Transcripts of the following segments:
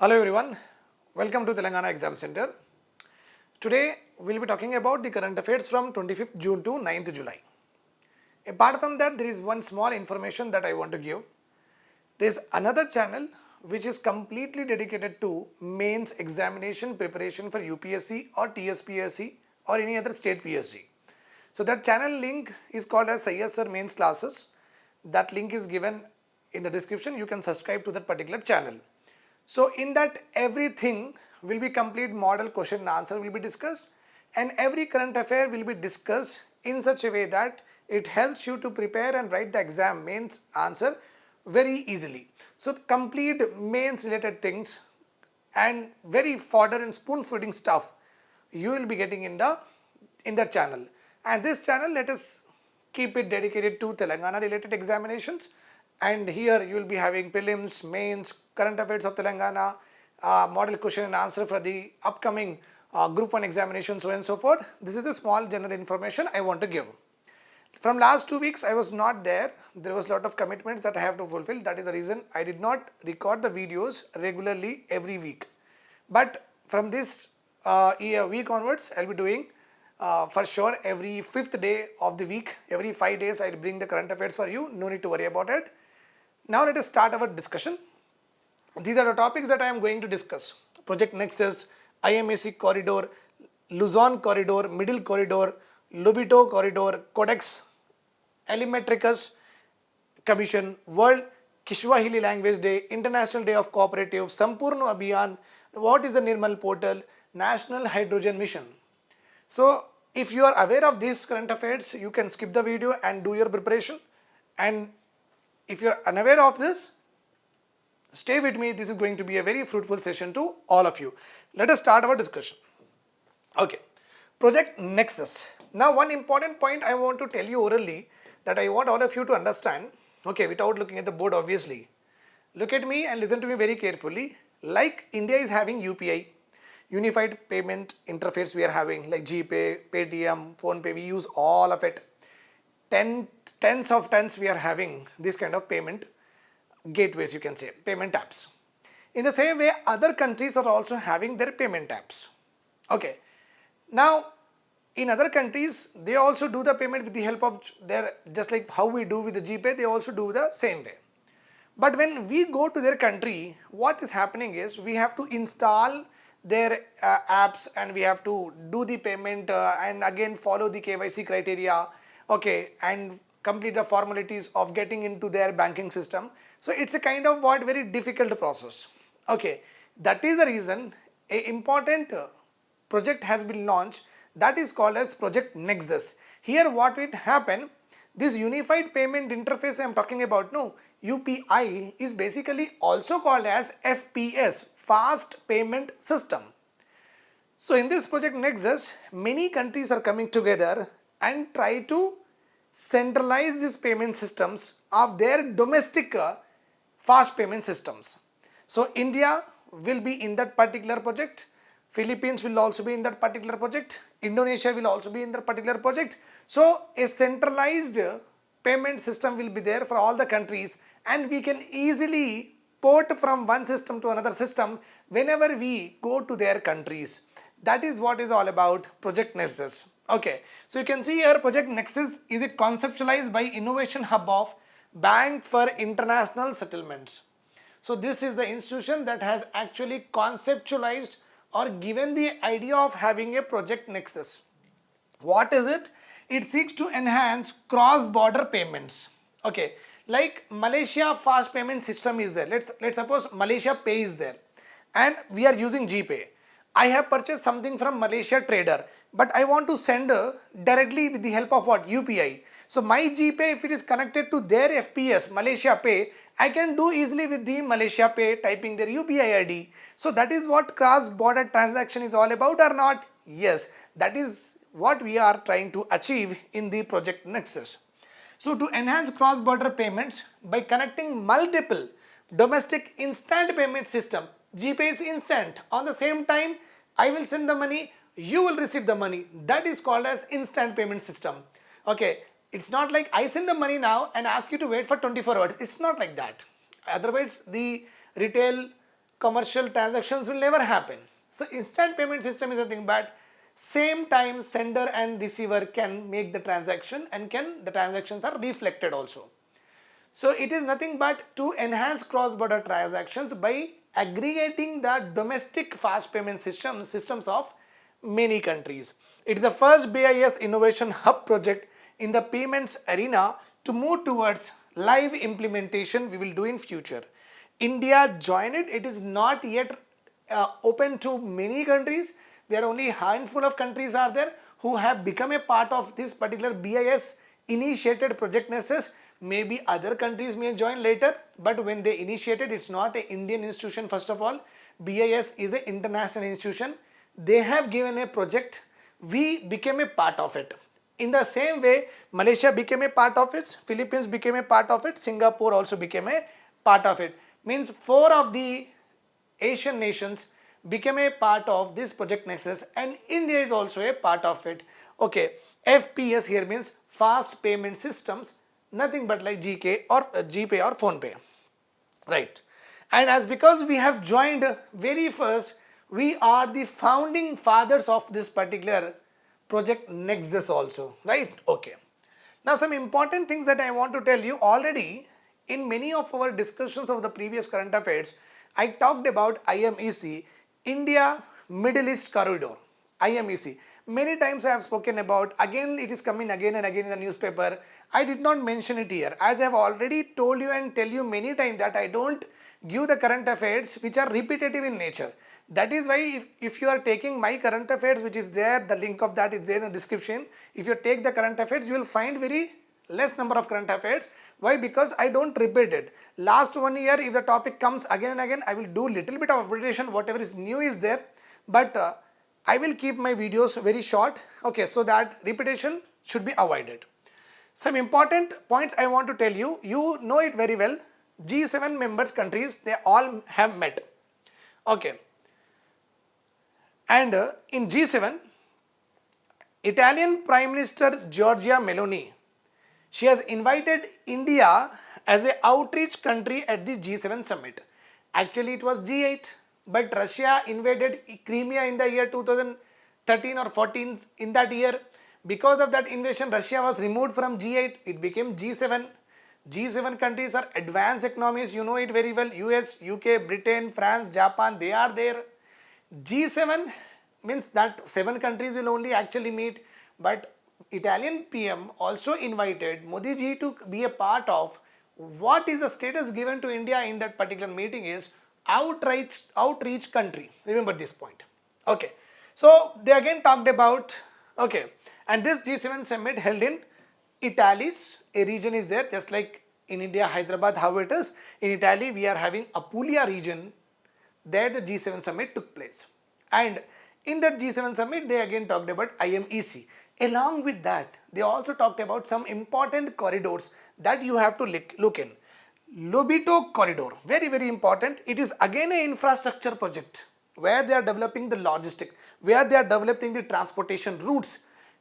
Hello everyone, welcome to Telangana Exams Center. Today we will be talking about the current affairs from 25th June to 9th July. Apart from that, there is one small information that I want to give. There is another channel which is completely dedicated to mains examination preparation for UPSC or TSPSC or any other state PSC. So that channel link is called as ISR Mains Classes. That link is given in the description. You can subscribe to that particular channel. So in that everything will be complete model question and answer will be discussed, and every current affair will be discussed in such a way that it helps you to prepare and write the exam mains answer very easily. So complete mains related things and very fodder and spoon feeding stuff you will be getting in that channel. And this channel, let us keep it dedicated to Telangana related examinations. And here you will be having prelims, mains, current affairs of Telangana, model question and answer for the upcoming group 1 examination, so on and so forth. This is the small general information I want to give. From last 2 weeks I was not there. There was a lot of commitments that I have to fulfill. That is the reason I did not record the videos regularly every week. But from this week onwards, I will be doing for sure every 5th day of the week. Every 5 days I will bring the current affairs for you. No need to worry about it. Now let us start our discussion. These are the topics that I am going to discuss. Project Nexus, IMAC Corridor, Luzon Corridor, Middle Corridor, Lobito Corridor, Codex, Alimetricus Commission, World Kishwahili Language Day, International Day of Cooperative, Sampurna Abhiyan, what is the Nirmal Portal, National Hydrogen Mission. So if you are aware of these current affairs, you can skip the video and do your preparation. And if you are unaware of this, stay with me. This is going to be a very fruitful session to all of you. Let us start our discussion. Okay, Project Nexus. Now one important point I want to tell you orally that I want all of you to understand, okay, without looking at the board obviously. Look at me and listen to me very carefully. Like India is having UPI, Unified Payment Interface we are having, like GPay, Paytm, PhonePe, we use all of it. Tens of tons we are having this kind of payment gateways, you can say, payment apps. In the same way, other countries are also having their payment apps. Okay. Now, in other countries, they also do the payment with the help of their, just like how we do with the GPay, they also do the same way. But when we go to their country, what is happening is we have to install their apps and we have to do the payment and again follow the KYC criteria, okay, and complete the formalities of getting into their banking system. So it's a kind of very difficult process. Okay, that is the reason an important project has been launched that is called as Project Nexus. Here what will happen, this unified payment interface I am talking about, no, UPI is basically also called as FPS, Fast Payment System. So in this Project Nexus, many countries are coming together and try to centralize these payment systems of their domestic fast payment systems. So India will be in that particular project, Philippines will also be in that particular project, Indonesia will also be in that particular project. So a centralized payment system will be there for all the countries and we can easily port from one system to another system whenever we go to their countries. That is what is all about Project Nexus. Okay, so you can see here Project Nexus is it conceptualized by Innovation Hub of Bank for International Settlements. So this is the institution that has actually conceptualized or given the idea of having a Project Nexus. What is it? It seeks to enhance cross-border payments. Okay, like Malaysia fast payment system is there. Let's suppose Malaysia Pay is there and we are using GPay. I have purchased something from Malaysia Trader, but I want to send directly with the help of what? UPI. So my GPay, if it is connected to their FPS, Malaysia Pay, I can do easily with the Malaysia Pay typing their UPI ID. So that is what cross-border transaction is all about or not? Yes, that is what we are trying to achieve in the Project Nexus. So to enhance cross-border payments by connecting multiple domestic instant payment system, GPay is instant. On the same time, I will send the money, you will receive the money. That is called as instant payment system. Okay, it's not like I send the money now and ask you to wait for 24 hours. It's not like that. Otherwise, the retail commercial transactions will never happen. So instant payment system is nothing but same time sender and receiver can make the transaction and the transactions are reflected also. So it is nothing but to enhance cross-border transactions by aggregating the domestic fast payment systems of many countries. It is the first BIS Innovation Hub project in the payments arena to move towards live implementation we will do in future. India joined it. It is not yet open to many countries. There are only a handful of countries are there who have become a part of this particular BIS initiated project Nessus. Maybe other countries may join later, but when they initiated, it's not an Indian institution first of all. BIS is an international institution. They have given a project. We became a part of it. In the same way, Malaysia became a part of it, Philippines became a part of it, Singapore also became a part of it. Means 4 of the Asian nations became a part of this project Nexus and India is also a part of it. Okay, FPS here means fast payment systems, nothing but like GK or GPay or PhonePe, right? And as because we have joined very first, we are the founding fathers of this particular project Nexus also, right? Okay. Now some important things that I want to tell you already in many of our discussions of the previous current affairs, I talked about IMEC, India Middle East Corridor, IMEC. Many times I have spoken about, again it is coming again and again in the newspaper. I did not mention it here as I have already told you and tell you many times that I don't give the current affairs which are repetitive in nature. That is why if you are taking my current affairs which is there, the link of that is there in the description. If you take the current affairs, you will find very less number of current affairs. Why? Because I don't repeat it. Last 1 year if the topic comes again and again, I will do little bit of repetition, whatever is new is there. But I will keep my videos very short, okay, so that repetition should be avoided. Some important points I want to tell you, you know it very well, G7 members countries, they all have met, okay. And in G7, Italian Prime Minister Giorgia Meloni, she has invited India as an outreach country at the G7 summit. Actually it was G8, but Russia invaded Crimea in the year 2013 or 14 in that year. Because of that invasion, Russia was removed from G8, it became G7. G7 countries are advanced economies, you know it very well, US, UK, Britain, France, Japan, they are there. G7 means that 7 countries will only actually meet, but Italian PM also invited Modi ji to be a part of. What is the status given to India in that particular meeting is outreach country. Remember this point. Okay. So they again talked about, okay, and this G7 summit held in Italy's, a region is there, just like in India, Hyderabad, how it is. In Italy, we are having Apulia region. There the G7 summit took place. And in that G7 summit, they again talked about IMEC. Along with that, they also talked about some important corridors that you have to look in. Lobito corridor, very, very important. It is again an infrastructure project where they are developing the logistic, where they are developing the transportation routes.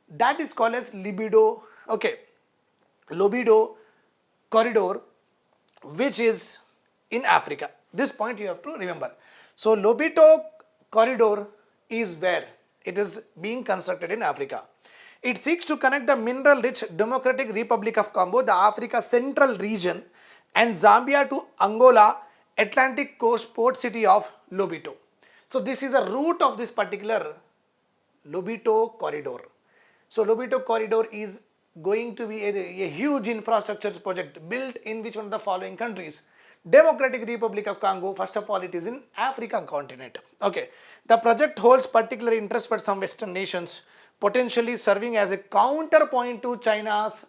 That is called as Libido, okay, Lobido corridor, which is in Africa. This point you have to remember. So Lobito corridor is where it is being constructed in Africa. It seeks to connect the mineral-rich Democratic Republic of Congo, the Africa Central region, and Zambia to Angola, Atlantic coast port city of Lobito. So this is the route of this particular Lobito corridor. So Lobito corridor is going to be a huge infrastructure project built in which one of the following countries? Democratic Republic of Congo, first of all, it is in African continent. Okay, the project holds particular interest for some Western nations, potentially serving as a counterpoint to China's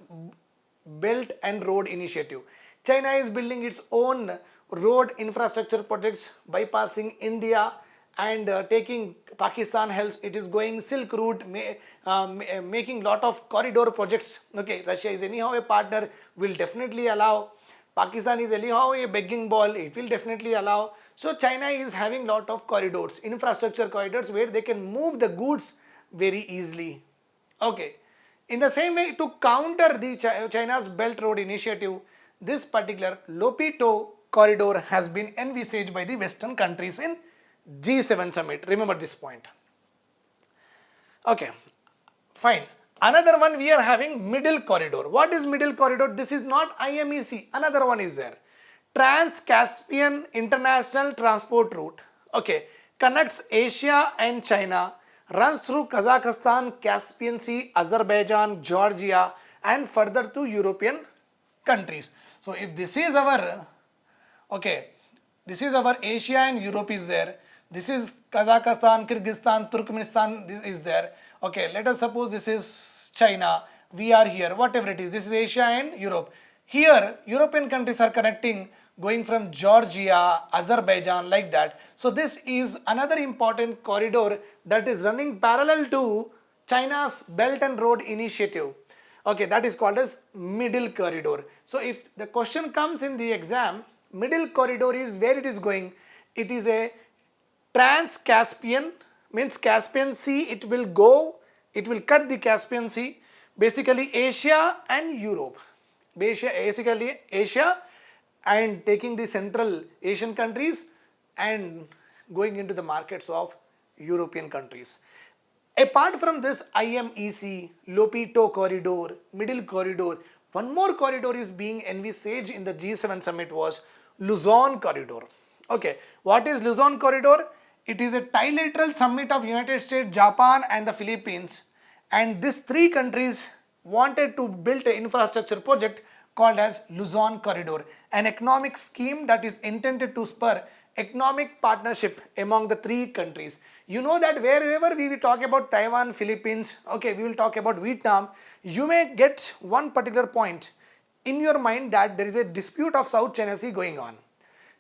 Belt and Road Initiative. China is building its own road infrastructure projects, bypassing India and taking Pakistan helps. It is going Silk Route, making lot of corridor projects. Okay, Russia is anyhow a partner, will definitely allow. Pakistan is anyhow a begging ball, it will definitely allow. So China is having lot of corridors, infrastructure corridors where they can move the goods very easily. Okay. In the same way, to counter the China's Belt Road Initiative, this particular Lobito corridor has been envisaged by the Western countries in G7 summit. Remember this point. Okay, fine. Another one we are having middle corridor. What is middle corridor? This is not IMEC. Another one is there. Trans-Caspian International Transport Route. Okay, connects Asia and China, runs through Kazakhstan, Caspian Sea, Azerbaijan, Georgia, and further to European countries. So if this is our, okay, this is our Asia and Europe is there. This is Kazakhstan, Kyrgyzstan, Turkmenistan, this is there. Okay, let us suppose this is China. We are here, whatever it is. This is Asia and Europe. Here, European countries are connecting, going from Georgia, Azerbaijan, like that. So this is another important corridor that is running parallel to China's Belt and Road Initiative. Okay, that is called as middle corridor. So if the question comes in the exam, middle corridor is where it is going. It is a trans-Caspian, means Caspian Sea, it will go, it will cut the Caspian Sea, basically Asia and Europe. Basically Asia and taking the Central Asian countries and going into the markets of European countries. Apart from this IMEC, Lopito corridor, middle corridor, one more corridor is being envisaged in the G7 summit was Luzon corridor. Okay, what is Luzon corridor? It is a trilateral summit of United States, Japan and the Philippines, and these three countries wanted to build an infrastructure project called as Luzon corridor, an economic scheme that is intended to spur economic partnership among the three countries. You know that wherever we will talk about Taiwan, Philippines, okay, we will talk about Vietnam, you may get one particular point in your mind that there is a dispute of South China Sea going on.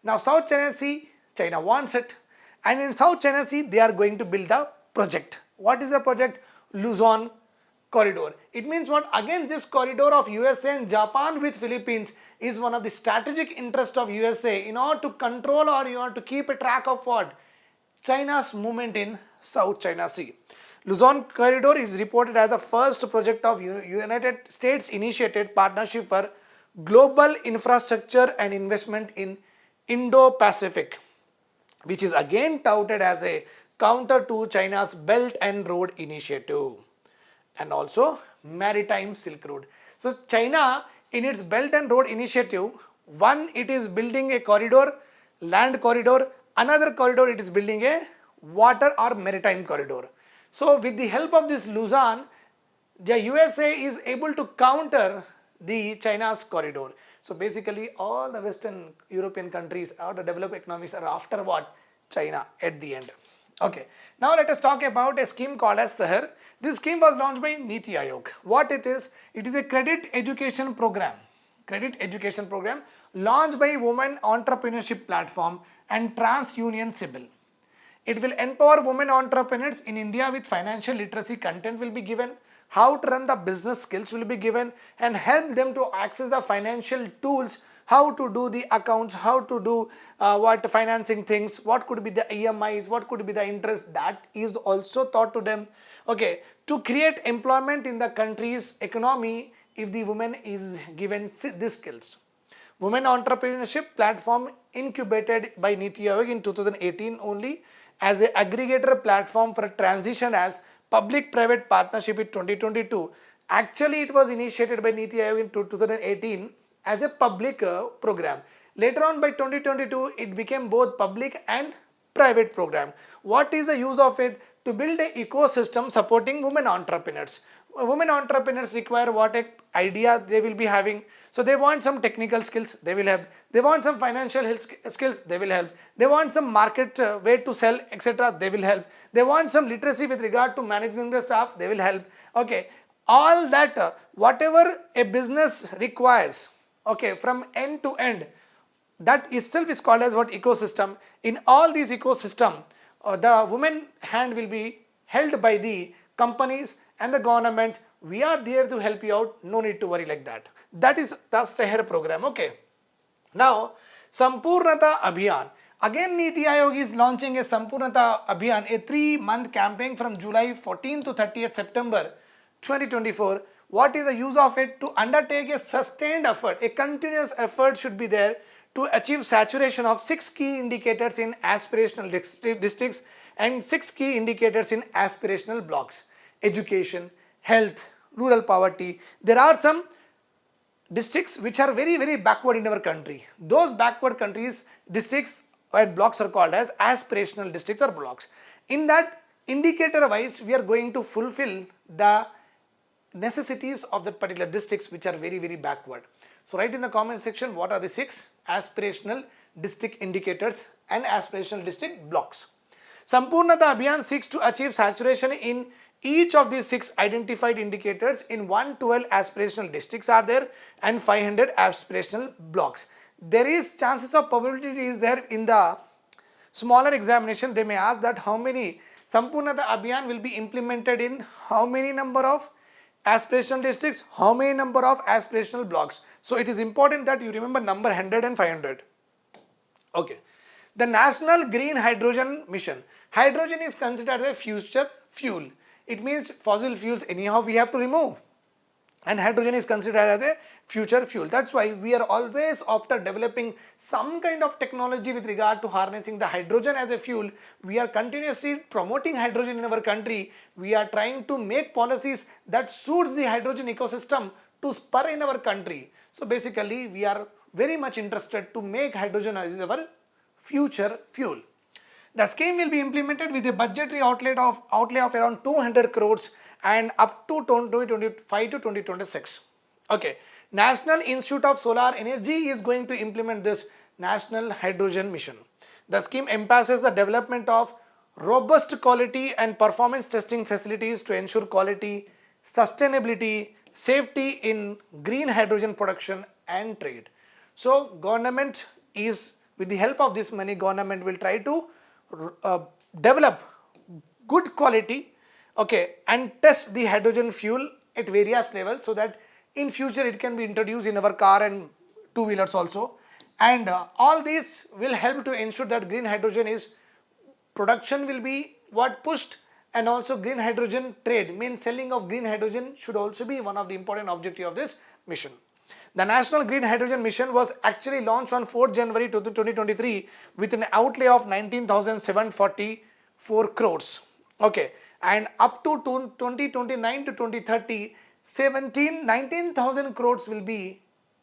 Now South China Sea, China wants it, and in South China Sea they are going to build a project. What is the project? Luzon corridor. It means what? Again, this corridor of USA and Japan with Philippines is one of the strategic interest of USA in order to control or you want to keep a track of what? China's movement in South China Sea. Luzon corridor is reported as the first project of United States initiated partnership for global infrastructure and investment in Indo-Pacific, which is again touted as a counter to China's Belt and Road Initiative and also Maritime Silk Road. So China in its Belt and Road Initiative, one, it is building a corridor, land corridor, another corridor it is building a water or maritime corridor. So with the help of this Luzon, the USA is able to counter the China's corridor. So basically all the Western European countries or the developed economies are after what? China at the end. Okay, now let us talk about a scheme called as Sahar. This scheme was launched by Niti Aayog. What it is a credit education program. Credit education program launched by Women Entrepreneurship Platform and TransUnion Sibyl. It will empower women entrepreneurs in India with financial literacy. Content will be given, how to run the business skills will be given, and help them to access the financial tools, how to do the accounts, how to do what financing things, what could be the EMIs, what could be the interest, that is also taught to them. Okay, to create employment in the country's economy if the woman is given these skills. Women Entrepreneurship Platform incubated by Niti Aayog in 2018 only as an aggregator platform for a transition as public-private partnership in 2022. Actually, it was initiated by Niti Aayog in 2018 as a public program. Later on by 2022, it became both public and private program. What is the use of it? To build an ecosystem supporting women entrepreneurs. Women entrepreneurs require what idea they will be having. So they want some technical skills, they will help. They want some financial skills, they will help. They want some market way to sell, etc. They will help. They want some literacy with regard to managing the staff, they will help. Okay, all that whatever a business requires, okay, from end to end, that itself is called as what? Ecosystem. In all these ecosystem, the women hand will be held by the companies and the government. We are there to help you out, no need to worry like that. That is the Seher program. Okay. Now, Sampurnata Abhiyan. Again, Niti Aayog is launching a Sampurnata Abhiyan, a 3-month campaign from July 14 to 30th September 2024. What is the use of it? To undertake a sustained effort, a continuous effort should be there to achieve saturation of 6 key indicators in aspirational districts and 6 key indicators in aspirational blocks. Education, health, rural poverty. There are some districts which are very backward in our country. Those backward countries, districts and blocks are called as aspirational districts or blocks. In that indicator wise, we are going to fulfill the necessities of that particular districts which are very backward. So write in the comment section what are the 6 aspirational district indicators and aspirational district blocks. Sampurnata Abhiyan seeks to achieve saturation in each of these 6 identified indicators in 112 aspirational districts are there and 500 aspirational blocks. There is chances of probability is there in the smaller examination. They may ask that how many Sampurnata Abhiyan will be implemented in how many number of aspirational districts, how many number of aspirational blocks. So it is important that you remember number 100 and 500. Okay. The National Green Hydrogen Mission. Hydrogen is considered a future fuel. It means fossil fuels anyhow we have to remove. And hydrogen is considered as a future fuel. That's why we are always after developing some kind of technology with regard to harnessing the hydrogen as a fuel. We are continuously promoting hydrogen in our country. We are trying to make policies that suits the hydrogen ecosystem to spur in our country. So basically we are very much interested to make hydrogen as our future fuel. The scheme will be implemented with a budgetary outlay of around 200 crores and up to 2025 to 2026. Okay. National Institute of Solar Energy is going to implement this National Hydrogen Mission. The scheme emphasizes the development of robust quality and performance testing facilities to ensure quality, sustainability, safety in green hydrogen production and trade. So government is, with the help of this money, government will try to develop good quality, okay, and test the hydrogen fuel at various levels so that in future it can be introduced in our car and two-wheelers also. And all these will help to ensure that green hydrogen is production will be what pushed, and also green hydrogen trade means selling of green hydrogen should also be one of the important objective of this mission. The National Green Hydrogen Mission was actually launched on 4th January 2023 with an outlay of 19,744 crores. Okay, and up to 2029 to 2030, 19,000 crores will be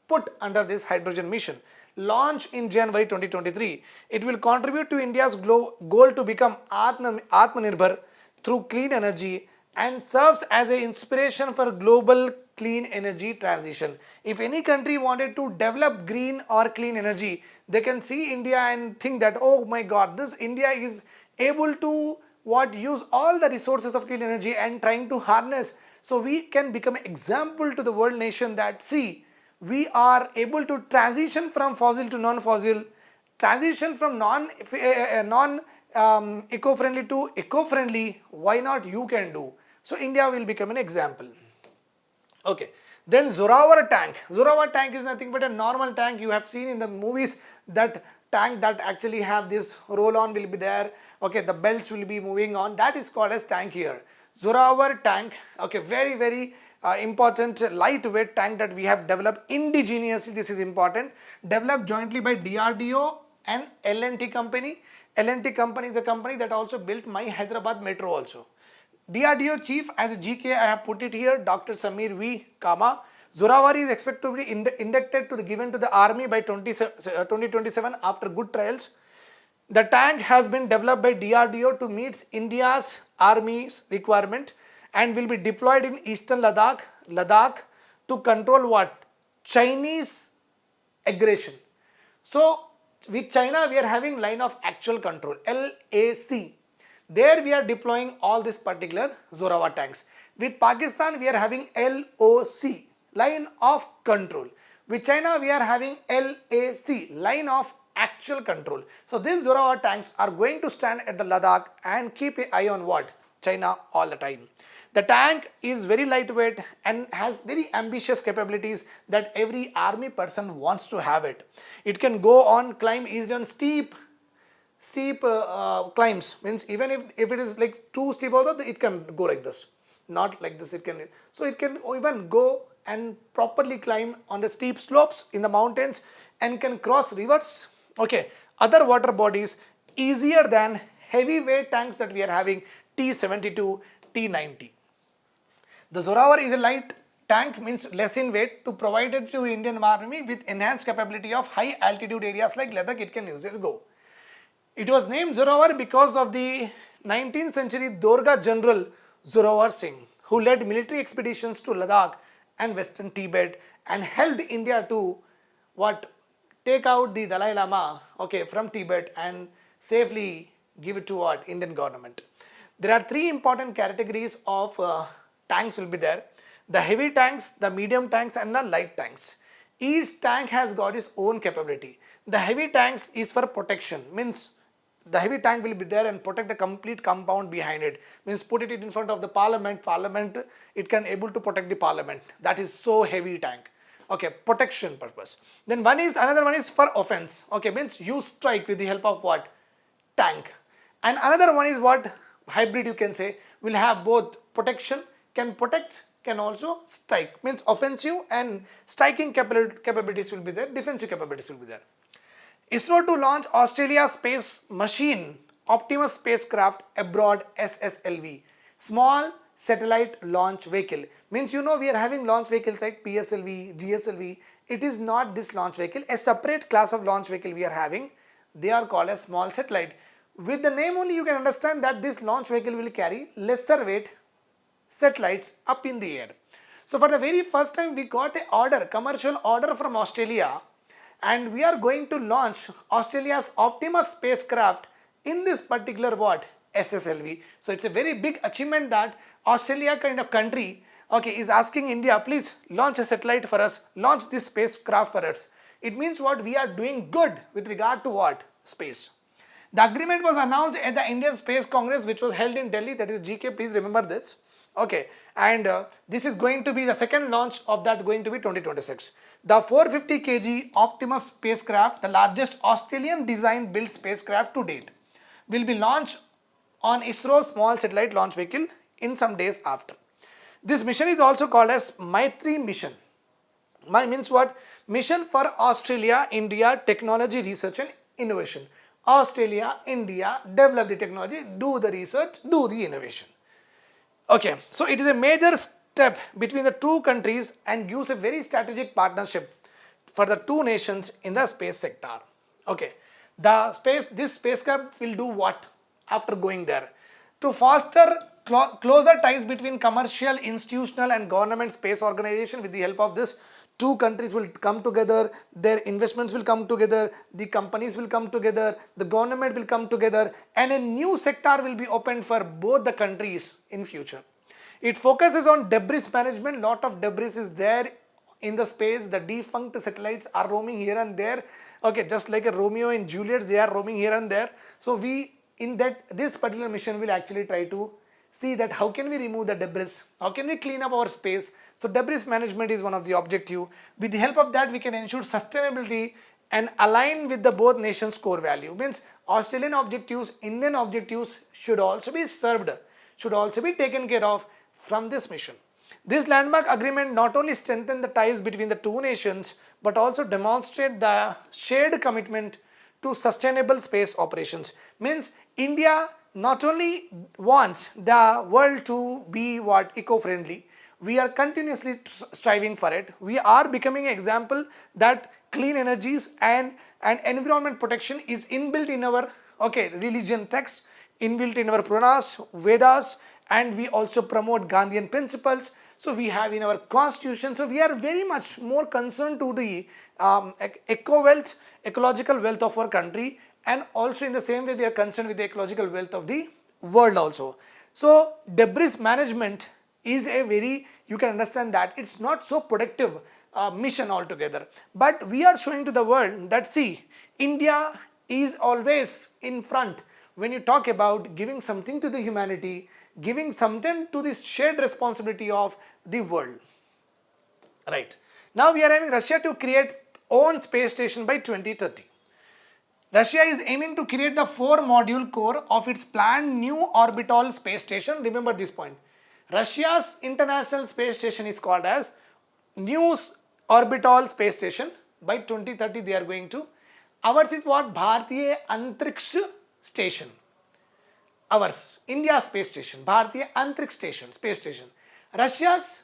put under this hydrogen mission. Launched in January 2023, it will contribute to India's goal to become Atmanirbhar through clean energy and serves as an inspiration for global clean energy transition. If any country wanted to develop green or clean energy, they can see India and think that, oh my God, this India is able to use all the resources of clean energy and trying to harness. So we can become an example to the world nation that, see, we are able to transition from fossil to non-fossil, transition from eco-friendly to eco-friendly. Why not you can do? So India will become an example. Okay. Then Zorawar tank. Zorawar tank is nothing but a normal tank. You have seen in the movies that tank that actually have this roll-on will be there. Okay, the belts will be moving on. That is called as tank here. Zorawar tank. Okay, very important lightweight tank that we have developed indigenously. This is important. Developed jointly by DRDO and L&T company. L&T company is the company that also built my Hyderabad metro also. DRDO chief as a GK, I have put it here, Dr. Samir V. Kama. Zorawar is expected to be inducted to given to the army by 2027 after good trials. The tank has been developed by DRDO to meet India's army's requirement and will be deployed in eastern Ladakh to control what? Chinese aggression. So with China we are having line of actual control, LAC. There we are deploying all this particular Zorawar tanks. With Pakistan we are having LOC, line of control. With China we are having LAC, line of actual control. So these Zorawar tanks are going to stand at the Ladakh and keep an eye on what? China all the time. The tank is very lightweight and has very ambitious capabilities that every army person wants to have it. It can go on, climb easily on steep climbs, means even if it is like too steep also, it can go like this, not like this. So it can even go and properly climb on the steep slopes in the mountains and can cross rivers, okay, other water bodies easier than heavyweight tanks that we are having T-72, T-90. The Zorawar is a light tank, means less in weight, to provide it to Indian Army with enhanced capability of high altitude areas like Ladakh. It can use it to go. It was named Zorawar because of the 19th century Dorga general Zorawar Singh, who led military expeditions to Ladakh and western Tibet and helped India to take out the Dalai Lama, okay, from Tibet and safely give it to Indian government. There are three important categories of tanks will be there: the heavy tanks, the medium tanks and the light tanks. Each tank has got its own capability. The heavy tanks is for protection, means the heavy tank will be there and protect the complete compound behind it, means put it in front of the parliament, it can able to protect the parliament. That is so heavy tank, okay, protection purpose. Then another one is for offense, okay, means you strike with the help of tank. And another one is hybrid, you can say, will have both protection, can protect, can also strike, means offensive and striking capabilities will be there, defensive capabilities will be there. ISRO to launch Australia space machine Optimus spacecraft abroad SSLV, small satellite launch vehicle. Means we are having launch vehicles like PSLV, GSLV. It is not this launch vehicle, a separate class of launch vehicle we are having. They are called as small satellite. With the name only you can understand that this launch vehicle will carry lesser weight satellites up in the air. So for the very first time we got a commercial order from Australia, and we are going to launch Australia's Optimus spacecraft in this particular SSLV. So it's a very big achievement that Australia kind of country, okay, is asking India, please launch a satellite for us, launch this spacecraft for us. It means we are doing good with regard to space. The agreement was announced at the Indian Space Congress, which was held in Delhi, that is GK, please remember this. Okay, and this is going to be the second launch of that, going to be 2026. The 450 kg Optimus spacecraft, the largest Australian design built spacecraft to date, will be launched on ISRO's small satellite launch vehicle in some days after. This mission is also called as Maitri mission. Means Mission for Australia, India Technology Research and Innovation. Australia, India, develop the technology, do the research, do the innovation. Okay, so it is a major step between the two countries and gives a very strategic partnership for the two nations in the space sector. Okay, this spacecraft will do what after going there? To foster closer ties between commercial, institutional and government space organization. With the help of this, two countries will come together, their investments will come together, the companies will come together, the government will come together, and a new sector will be opened for both the countries in future. It focuses on debris management. Lot of debris is there in the space. The defunct satellites are roaming here and there. Okay, just like a Romeo and Juliet, they are roaming here and there. So this particular mission will actually try to see that how can we remove the debris, how can we clean up our space. So debris management is one of the objective. With the help of that, we can ensure sustainability and align with the both nations' core value. Means Australian objectives, Indian objectives should also be served, should also be taken care of from this mission. This landmark agreement not only strengthens the ties between the two nations, but also demonstrate the shared commitment to sustainable space operations. Means India not only wants the world to be eco-friendly, we are continuously striving for it. We are becoming an example that clean energies and environment protection is inbuilt in our religion text, inbuilt in our Puranas, Vedas, and we also promote Gandhian principles. So we have in our constitution. So we are very much more concerned to the ecological wealth of our country, and also in the same way we are concerned with the ecological wealth of the world also. So debris management is a very, you can understand that it's not so productive mission altogether, but we are showing to the world that see, India is always in front when you talk about giving something to the humanity, giving something to the shared responsibility of the world. Right. Now we are having Russia to create own space station by 2030. Russia is aiming to create the 4-module core of its planned new orbital space station. Remember this point. Russia's international space station is called as new orbital space station. By 2030 they are going to. Ours is what? Bharatiya Antariksh Station. Ours, India space station, Bharatiya Antariksh Station, space station. Russia's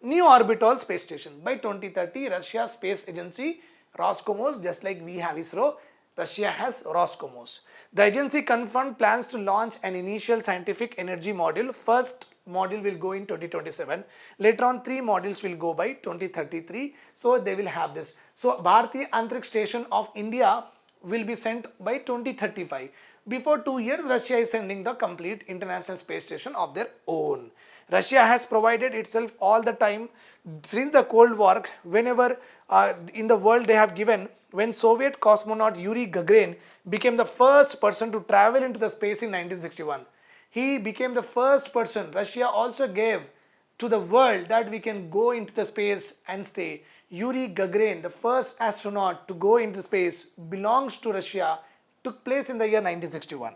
new orbital space station. By 2030, Russia's space agency, Roscosmos, just like we have ISRO, Russia has Roscosmos. The agency confirmed plans to launch an initial scientific energy module. First module will go in 2027. Later on, 3 modules will go by 2033. So they will have this. So Bharatiya Antariksh Station of India will be sent by 2035. Before 2 years, Russia is sending the complete international space station of their own. Russia has provided itself all the time since the Cold War. Whenever in the world they have given, when Soviet cosmonaut Yuri Gagarin became the first person to travel into the space in 1961. He became the first person. Russia also gave to the world that we can go into the space and stay. Yuri Gagarin, the first astronaut to go into space, belongs to Russia, took place in the year 1961.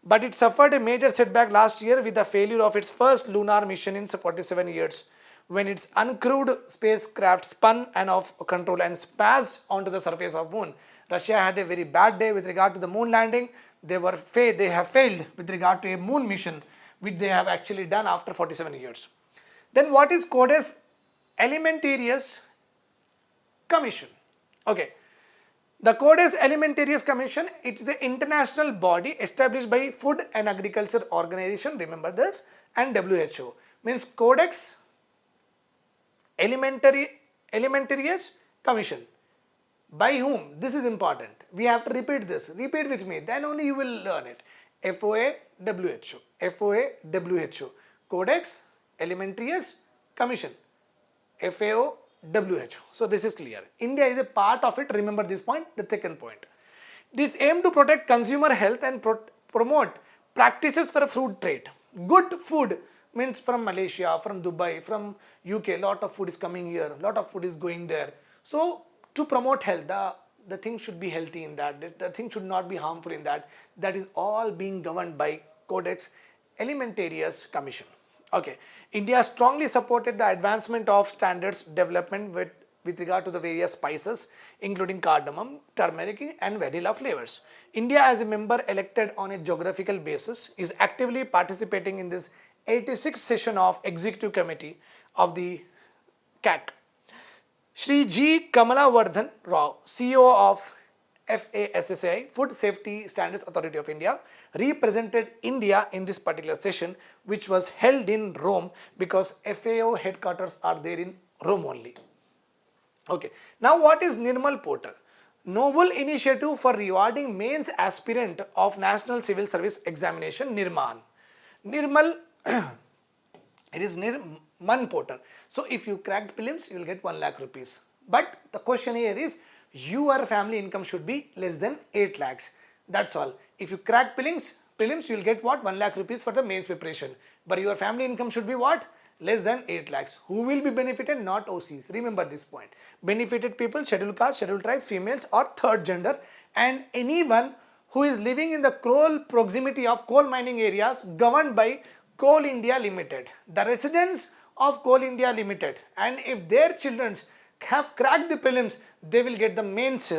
But it suffered a major setback last year with the failure of its first lunar mission in 47 years, when its uncrewed spacecraft spun and off control and smashed onto the surface of moon. Russia had a very bad day with regard to the moon landing. They have failed with regard to a moon mission, which they have actually done after 47 years. Then what is Codes Alimentarius Commission? Okay. The Codes Alimentarius Commission, it is an international body established by Food and Agriculture Organization, remember this, and WHO. Means Codex Alimentarius Commission. By whom? This is important. We have to repeat this. Repeat with me, then only you will learn it. FOA-WHO. FOA-WHO. Codex Alimentarius Commission. FAO-WHO. So this is clear. India is a part of it. Remember this point, the second point. This aim to protect consumer health and promote practices for food trade. Good food means from Malaysia, from Dubai, from UK, lot of food is coming here, lot of food is going there. So to promote health, the thing should be healthy in that, the thing should not be harmful in that. That is all being governed by Codex Alimentarius Commission. Okay, India strongly supported the advancement of standards development with regard to the various spices, including cardamom, turmeric and vanilla flavors. India, as a member elected on a geographical basis, is actively participating in this 86th session of Executive Committee of the CAC. Shri G. Kamalawardhan Rao, CEO of FASSAI, Food Safety Standards Authority of India, represented India in this particular session, which was held in Rome because FAO headquarters are there in Rome only. Okay. Now what is Nirmal Portal? Novel initiative for rewarding mains aspirant of National Civil Service Examination, NIRMAN. Nirmal, it is Nirman Portal. So if you cracked prelims, you will get 1 lakh rupees. But the question here is, your family income should be less than 8 lakhs. That's all. If you crack prelims, you will get what? 1 lakh rupees for the mains preparation. But your family income should be what? Less than 8 lakhs. Who will be benefited? Not OCs. Remember this point. Benefited people, scheduled caste, scheduled tribe, females or third gender, and anyone who is living in the coal proximity of coal mining areas governed by Coal India Limited. The residents of Coal India Limited, and if their children have cracked the prelims, they will get the mains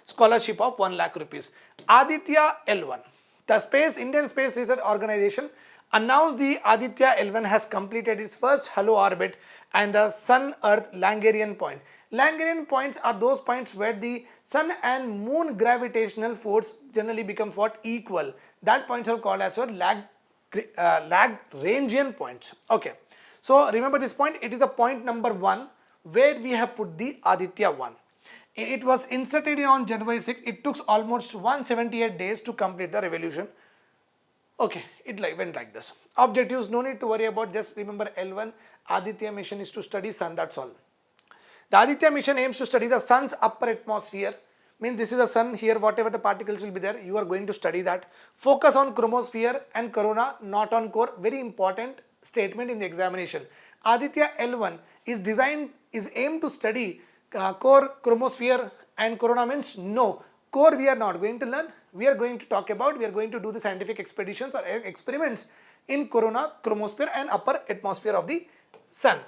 scholarship of 1 lakh rupees. Aditya L1. The Indian Space Research Organization announced the Aditya L1 has completed its first halo orbit and the Sun-Earth Lagrangian point. Lagrangian points are those points where the Sun and Moon gravitational force generally becomes what? Equal. That points are called as what? Lagrangian points. Okay. So remember this point. It is the point number 1 where we have put the Aditya 1. It was inserted on January 6. It took almost 178 days to complete the revolution. Okay, it went like this. Objectives, no need to worry about, just remember L1, Aditya mission is to study sun, that's all. The Aditya mission aims to study the sun's upper atmosphere. Means this is the sun, here whatever the particles will be there, you are going to study that. Focus on chromosphere and corona, not on core. Very important statement in the examination. Aditya L1 is aimed to study core, chromosphere and corona. Means no, core we are not going to learn. We are going to talk about, we are going to do the scientific expeditions or experiments in corona, chromosphere and upper atmosphere of the sun.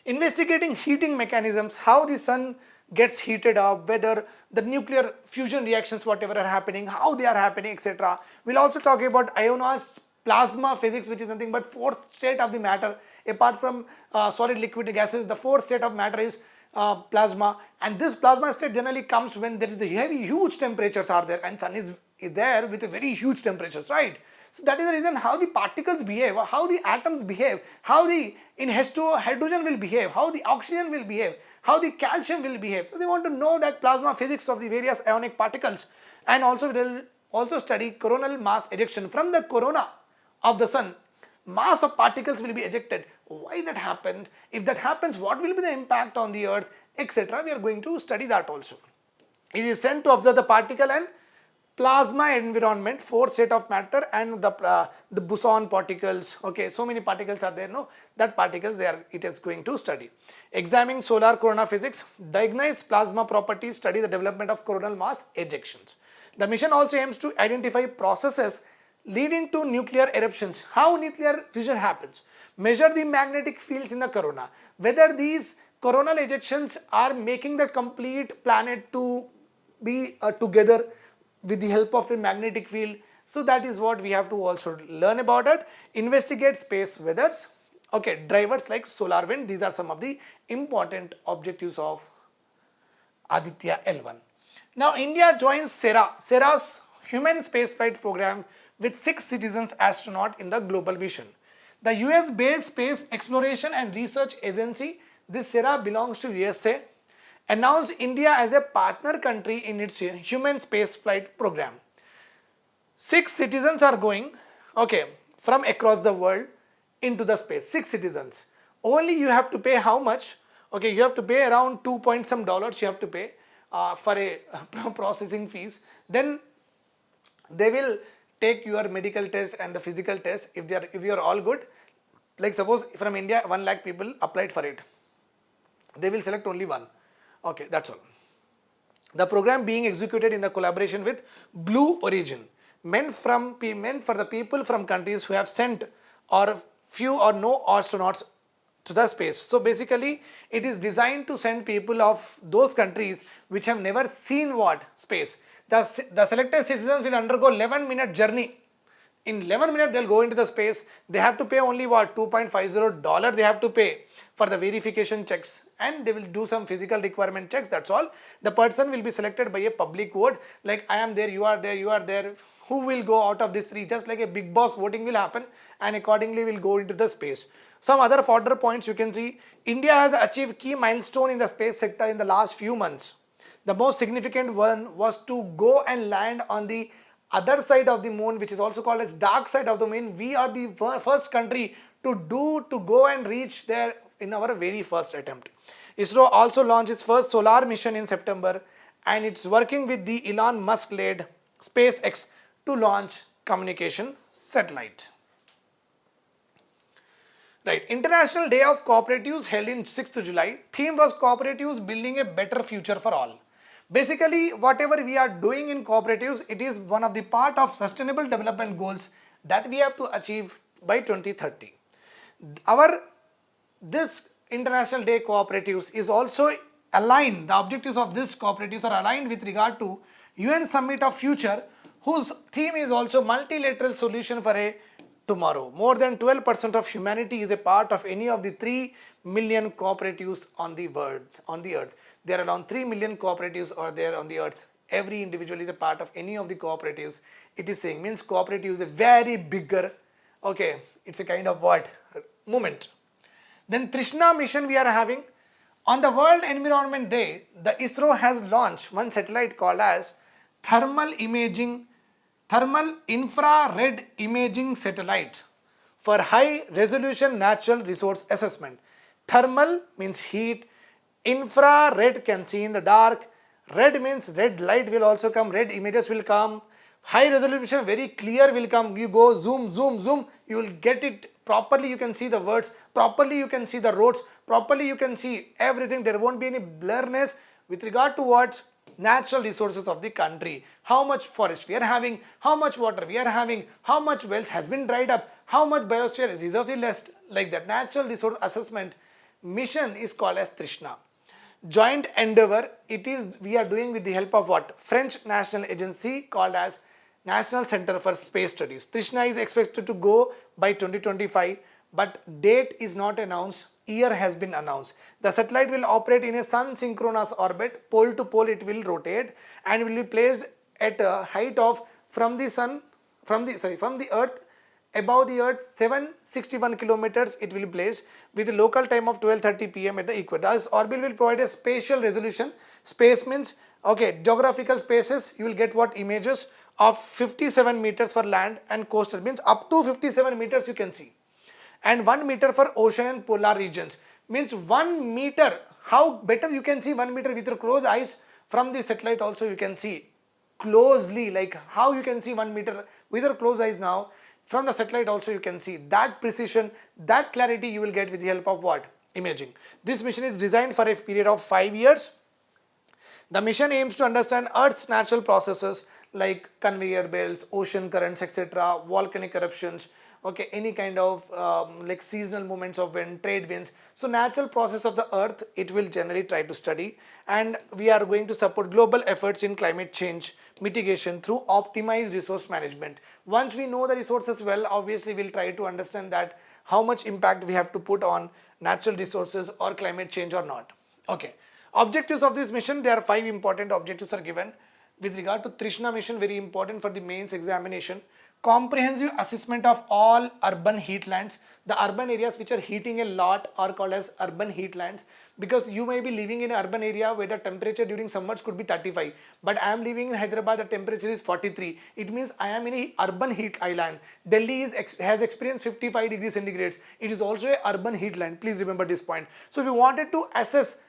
investigating heating mechanisms, how the sun gets heated up, whether the nuclear fusion reactions, whatever are happening, how they are happening, etc. We'll also talk about ionized plasma physics, which is nothing but fourth state of the matter. Apart from solid, liquid, gases, the fourth state of matter is plasma, and this plasma state generally comes when there is a heavy, huge temperatures are there, and sun is there with a very huge temperatures, right? So that is the reason how the particles behave, how the atoms behave, how the in H2O hydrogen will behave, how the oxygen will behave, how the calcium will behave. So they want to know that plasma physics of the various ionic particles, and also they will also study coronal mass ejection from the corona of the sun. Mass of particles will be ejected. Why that happened? If that happens, what will be the impact on the earth, etc. We are going to study that also. It is sent to observe the particle and plasma environment, fourth state of matter, and the boson particles. Okay, so many particles are there, no? That particles it is going to study. Examining solar corona physics, diagnose plasma properties, study the development of coronal mass ejections. The mission also aims to identify processes leading to nuclear eruptions, how nuclear fission happens, measure the magnetic fields in the corona, whether these coronal ejections are making the complete planet to be together with the help of a magnetic field. So that is what we have to also learn about it. Investigate space weathers, okay, drivers like solar wind. These are some of the important objectives of Aditya L1. Now India joins SERA's human spaceflight program with 6 citizens astronauts in the global mission. The US-based Space Exploration and Research Agency, this SERA belongs to USA, announced India as a partner country in its human spaceflight program. 6 citizens are going, okay, from across the world into the space. 6 citizens. Only you have to pay how much? Okay, you have to pay around $2 point some you have to pay for a processing fees. Then they will take your medical test and the physical test. If you are all good, like suppose from India 1 lakh people applied for it, they will select only one. Okay, that's all. The program being executed in the collaboration with Blue Origin, meant for the people from countries who have sent or few or no astronauts to the space. So basically it is designed to send people of those countries which have never seen what? Space. The selected citizens will undergo 11-minute journey. In 11 minutes they will go into the space. They have to pay only what? $2.50 they have to pay for the verification checks, and they will do some physical requirement checks, that's all. The person will be selected by a public vote, like I am there, you are there, you are there. Who will go out of this 3? Just like a big boss voting will happen, and accordingly will go into the space. Some other further points you can see. India has achieved key milestone in the space sector in the last few months. The most significant one was to go and land on the other side of the moon, which is also called as dark side of the moon. We are the first country to go and reach there in our very first attempt. ISRO also launched its first solar mission in September, and it's working with the Elon Musk led SpaceX to launch communication satellite. Right, International Day of Cooperatives held in 6th July. Theme was cooperatives building a better future for all. Basically, whatever we are doing in cooperatives, it is one of the part of sustainable development goals that we have to achieve by 2030. This International Day Cooperatives is also aligned, the objectives of this cooperatives are aligned with regard to UN Summit of Future, whose theme is also multilateral solution for a tomorrow. More than 12% of humanity is a part of any of the 3 million cooperatives on the earth. There are around 3 million cooperatives are there on the earth. Every individual is a part of any of the cooperatives. It is saying, means cooperative is a very bigger, okay, it's a kind of what? Movement. Then Trishna mission we are having. On the World Environment Day, the ISRO has launched one satellite called as Thermal Infrared Imaging Satellite for High Resolution Natural Resource Assessment. Thermal means heat, infrared can see in the dark, red means red light will also come, red images will come, high resolution very clear will come, you go zoom, you will get it properly, you can see the words, properly you can see the roads, properly you can see everything, there won't be any blurriness with regard to what? Natural resources of the country, how much forest we are having, how much water we are having, how much wells has been dried up, how much biosphere is reserved less, like that. Natural resource assessment mission is called as Trishna. Joint endeavor, we are doing with the help of what? French national agency called as National Center for Space Studies. Trishna is expected to go by 2025, but date is not announced, year has been announced. The satellite will operate in a sun synchronous orbit, pole to pole it will rotate and will be placed at a height of from the earth, above the earth 761 kilometers it will be placed with a local time of 12:30 p.m. at the equator. Thus orbit will provide a spatial resolution. Space means geographical spaces, you will get what? Images of 57 meters for land and coastal, means up to 57 meters you can see, and 1 meter for ocean and polar regions, means 1 meter. How better you can see 1 meter with your closed eyes? From the satellite also you can see closely, like how you can see 1 meter with your closed eyes now. From the satellite also you can see that precision, that clarity you will get with the help of what? Imaging. This mission is designed for a period of 5 years. The mission aims to understand Earth's natural processes like conveyor belts, ocean currents, etc., volcanic eruptions, any kind of like seasonal movements of wind, trade winds. So natural process of the earth it will generally try to study, and we are going to support global efforts in climate change mitigation through optimized resource management. Once we know the resources well, obviously we'll try to understand that how much impact we have to put on natural resources or climate change or not. Objectives of this mission, there are 5 important objectives are given. With regard to Trishna mission, very important for the mains examination. Comprehensive assessment of all urban heatlands. The urban areas which are heating a lot are called as urban heatlands, because you may be living in an urban area where the temperature during summers could be 35, but I am living in Hyderabad, the temperature is 43. It means I am in an urban heat island. Delhi has experienced 55 degrees centigrade. It is also an urban heatland. Please remember this point. So we wanted to assess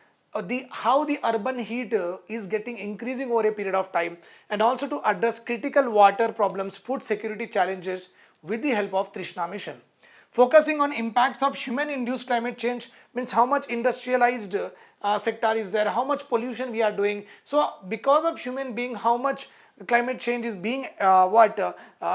how the urban heat is getting increasing over a period of time, and also to address critical water problems, food security challenges with the help of Trishna mission. Focusing on impacts of human induced climate change, means how much industrialized sector is there, how much pollution we are doing. So because of human being, how much climate change is being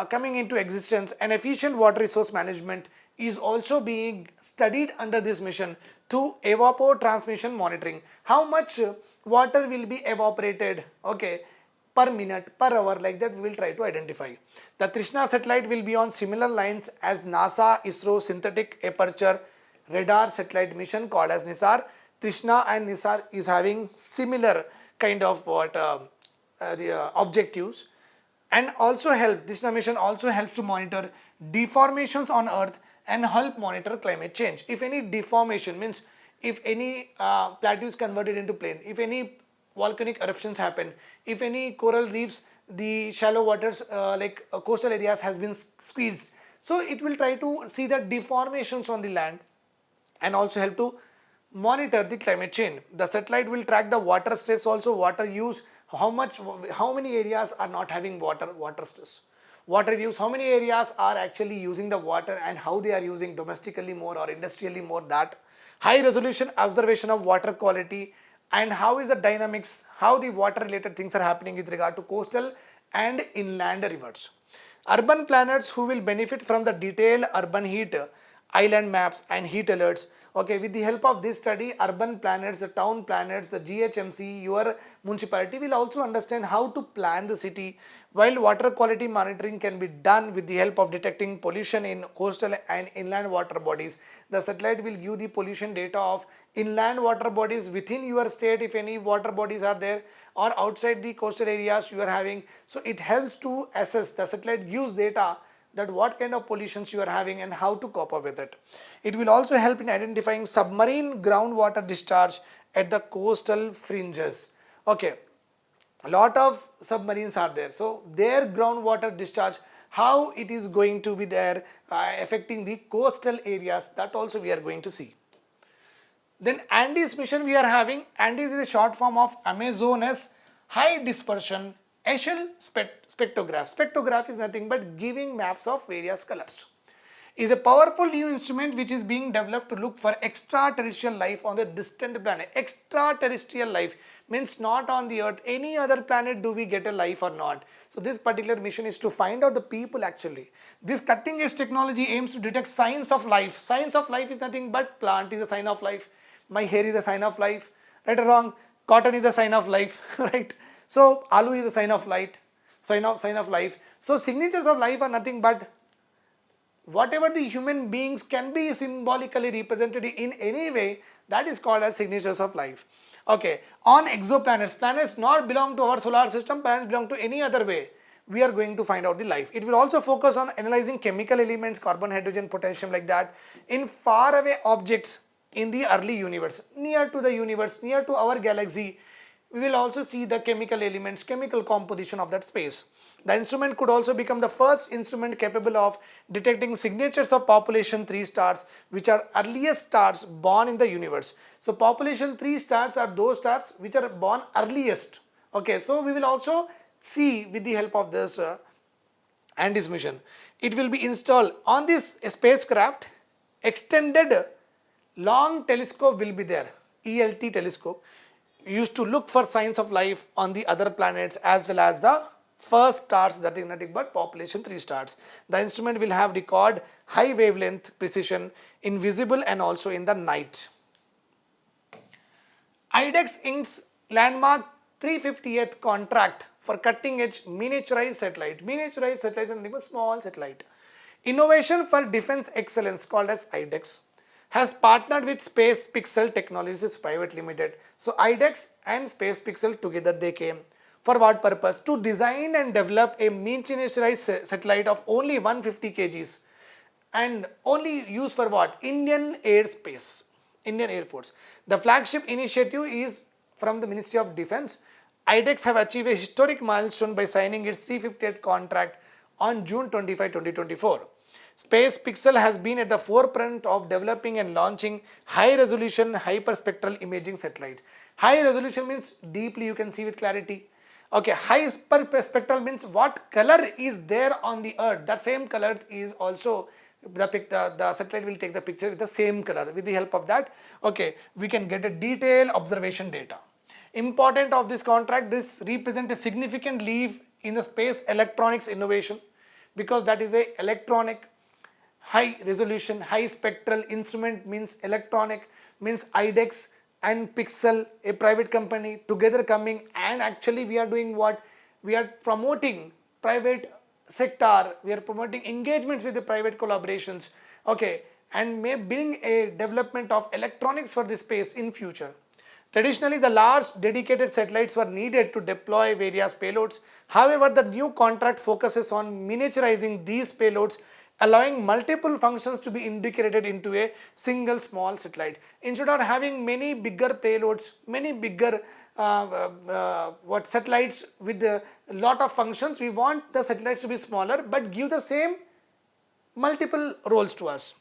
coming into existence, and efficient water resource management is also being studied under this mission through evapotranspiration monitoring. How much water will be evaporated per minute, per hour, like that we will try to identify. The Trishna satellite will be on similar lines as NASA ISRO synthetic aperture radar satellite mission called as NISAR. Trishna and NISAR is having similar kind of objectives, and also Trishna mission also helps to monitor deformations on Earth and help monitor climate change. If any deformation, means if any plateau is converted into plain, if any volcanic eruptions happen, if any coral reefs, the shallow waters coastal areas has been squeezed, so it will try to see the deformations on the land and also help to monitor the climate change. The satellite will track the water stress, also water use, how many areas are not having water stress, water use, how many areas are actually using the water and how they are using domestically more or industrially more. That high resolution observation of water quality, and how is the dynamics, how the water related things are happening with regard to coastal and inland rivers. Urban planners who will benefit from the detailed urban heat island maps and heat alerts. With the help of this study, urban planners, the town planners, the GHMC, your municipality will also understand how to plan the city, while water quality monitoring can be done with the help of detecting pollution in coastal and inland water bodies. The satellite will give the pollution data of inland water bodies within your state, if any water bodies are there, or outside the coastal areas you are having. So it helps to assess, the satellite gives data that what kind of pollutions you are having and how to cope up with it. It will also help in identifying submarine groundwater discharge at the coastal fringes. A lot of submarines are there, so their groundwater discharge, how it is going to be there affecting the coastal areas, that also we are going to see. Then Andes mission we are having. Andes is a short form of Amazonas high dispersion axial spectrograph. Spectrograph is nothing but giving maps of various colors. Is a powerful new instrument which is being developed to look for extraterrestrial life on the distant planet. Extraterrestrial life means not on the earth, any other planet do we get a life or not. So this particular mission is to find out the people actually. This cutting edge technology aims to detect signs of life. Signs of life is nothing but plant is a sign of life. My hair is a sign of life. Right or wrong? Cotton is a sign of life, right? So aloo is a sign of light, sign of life. So signatures of life are nothing but whatever the human beings can be symbolically represented in any way, that is called as signatures of life. Okay, on exoplanets, planets not belong to our solar system, planets belong to any other way, we are going to find out the life. It will also focus on analyzing chemical elements, carbon, hydrogen, potassium, like that, in far away objects in the early universe, near to the universe, near to our galaxy. We will also see the chemical elements, chemical composition of that space. The instrument could also become the first instrument capable of detecting signatures of population 3 stars, which are earliest stars born in the universe. So population 3 stars are those stars which are born earliest. Okay, so we will also see with the help of this and this mission. It will be installed on this spacecraft. Extended long telescope will be there, ELT telescope, used to look for signs of life on the other planets as well as the first stars, that is nothing but population 3 stars. The instrument will have record high wavelength precision, invisible and also in the night. IDEX inks landmark 350th contract for cutting edge miniaturized satellite. Miniaturized satellite is nothing but small satellite. Innovation for Defense Excellence, called as IDEX, has partnered with Space Pixel Technologies Private Limited. So IDEX and Space Pixel together they came. For what purpose? To design and develop a miniaturized satellite of only 150 kgs and only used for what? Indian airspace, Indian Air Force. The flagship initiative is from the Ministry of Defense. IDEX have achieved a historic milestone by signing its 350th contract on June 25, 2024. Space Pixel has been at the forefront of developing and launching high-resolution hyperspectral imaging satellite. High resolution means deeply you can see with clarity. Okay, hyperspectral means what color is there on the earth, that same color is also the satellite will take the picture with the same color. With the help of that, okay, we can get a detailed observation data. Important of this contract, this represents a significant leap in the space electronics innovation, because that is a electronic high resolution high spectral instrument means electronic, means IDEX and Pixel, a private company, together coming, and actually we are doing what? We are promoting private sector, we are promoting engagements with the private collaborations, okay, and may bring a development of electronics for this space in future. Traditionally, the large dedicated satellites were needed to deploy various payloads. However, the new contract focuses on miniaturizing these payloads, allowing multiple functions to be integrated into a single small satellite. Instead of having many bigger payloads, many bigger satellites with a lot of functions, we want the satellites to be smaller but give the same multiple roles to us.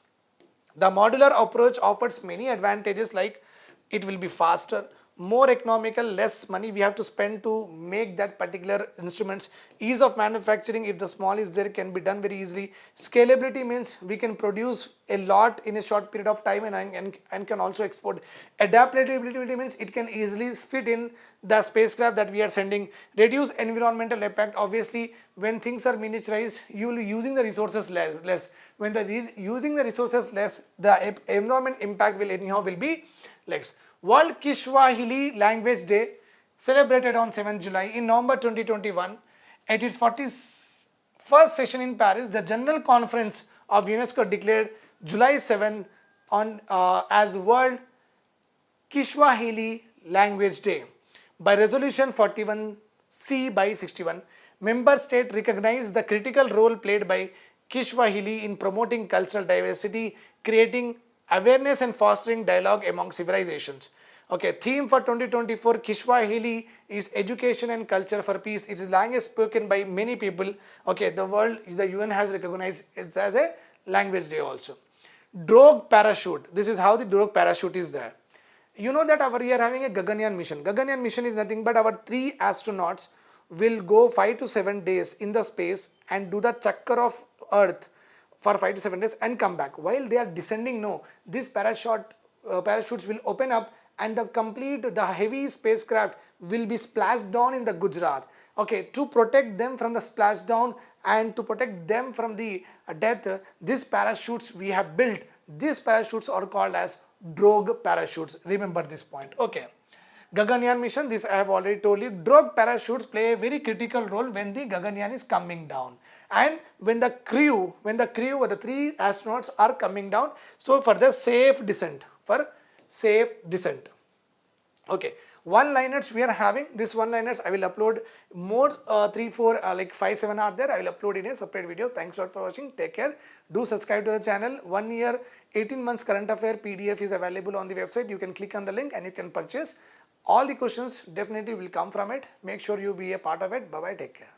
The modular approach offers many advantages, like it will be faster, more economical, less money we have to spend to make that particular instruments. Ease of manufacturing, if the small is there, can be done very easily. Scalability means we can produce a lot in a short period of time and can also export. Adaptability means it can easily fit in the spacecraft that we are sending. Reduce environmental impact, obviously when things are miniaturized you will be using the resources less. When using the resources less, the environment impact will anyhow will be less. World Kiswahili Language Day, celebrated on 7th July in November 2021 at its 41st session in Paris. The General Conference of UNESCO declared July 7 on as World Kiswahili Language Day. By Resolution 41C by 61, member states recognized the critical role played by Kiswahili in promoting cultural diversity, creating awareness and fostering dialogue among civilizations. Okay, theme for 2024 Kiswahili is education and culture for peace. It is language spoken by many people. Okay, the UN has recognized it as a language day also. Drogue parachute. This is how the drogue parachute is there. You know that we are having a Gaganyaan mission. Gaganyaan mission is nothing but our 3 astronauts will go 5 to 7 days in the space and do the chakkar of Earth for 5 to 7 days and come back. While they are descending, no, these parachutes will open up and the heavy spacecraft will be splashed down in the Gujarat. Okay, to protect them from the splashdown and to protect them from the death, these parachutes we have built, these parachutes are called as drogue parachutes. Remember this point. Okay. Gaganyaan mission, this I have already told you. Drogue parachutes play a very critical role when the Gaganyaan is coming down, and when the crew or the 3 astronauts are coming down, so for the safe descent, Okay, one-liners we are having. This one-liners I will upload more 3, 4, like 5, 7 are there. I will upload in a separate video. Thanks a lot for watching. Take care. Do subscribe to the channel. 1 year, 18 months current affair PDF is available on the website. You can click on the link and you can purchase. All the questions definitely will come from it. Make sure you be a part of it. Bye bye. Take care.